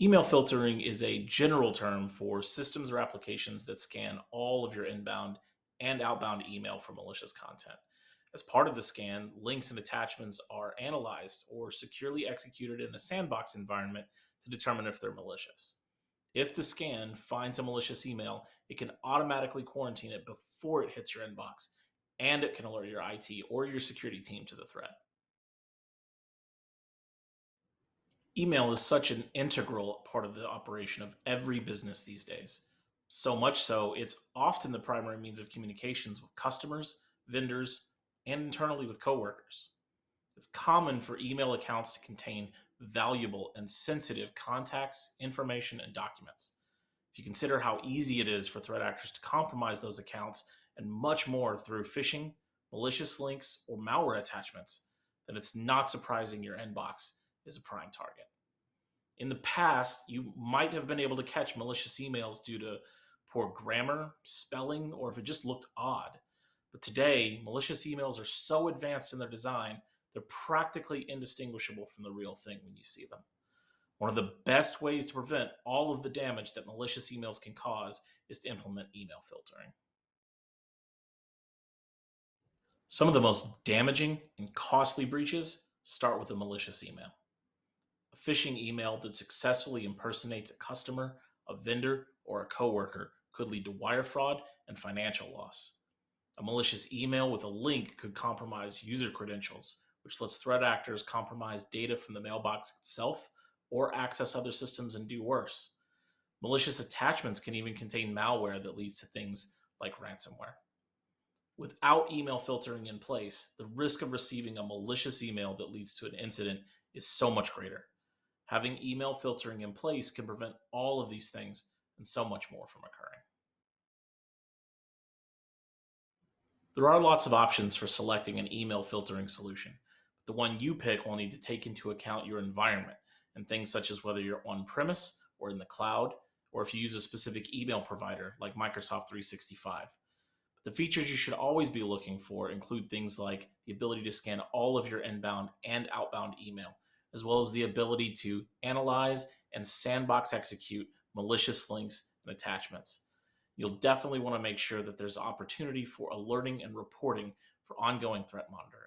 Email filtering is a general term for systems or applications that scan all of your inbound and outbound email for malicious content. As part of the scan, links and attachments are analyzed or securely executed in a sandbox environment to determine if they're malicious. If the scan finds a malicious email, it can automatically quarantine it before it hits your inbox, and it can alert your IT or your security team to the threat. Email is such an integral part of the operation of every business these days. So much so, it's often the primary means of communications with customers, vendors, and internally with coworkers. It's common for email accounts to contain valuable and sensitive contacts, information, and documents. If you consider how easy it is for threat actors to compromise those accounts and much more through phishing, malicious links, or malware attachments, then it's not surprising your inbox is a prime target. In the past, you might have been able to catch malicious emails due to poor grammar, spelling, or if it just looked odd. But today, malicious emails are so advanced in their design, they're practically indistinguishable from the real thing when you see them. One of the best ways to prevent all of the damage that malicious emails can cause is to implement email filtering. Some of the most damaging and costly breaches start with a malicious email. A phishing email that successfully impersonates a customer, a vendor, or a coworker could lead to wire fraud and financial loss. A malicious email with a link could compromise user credentials, which lets threat actors compromise data from the mailbox itself or access other systems and do worse. Malicious attachments can even contain malware that leads to things like ransomware. Without email filtering in place, the risk of receiving a malicious email that leads to an incident is so much greater. Having email filtering in place can prevent all of these things and so much more from occurring. There are lots of options for selecting an email filtering solution. The one you pick will need to take into account your environment and things such as whether you're on premise or in the cloud, or if you use a specific email provider like Microsoft 365. The features you should always be looking for include things like the ability to scan all of your inbound and outbound email, as well as the ability to analyze and sandbox execute malicious links and attachments. You'll definitely want to make sure that there's opportunity for alerting and reporting for ongoing threat monitoring.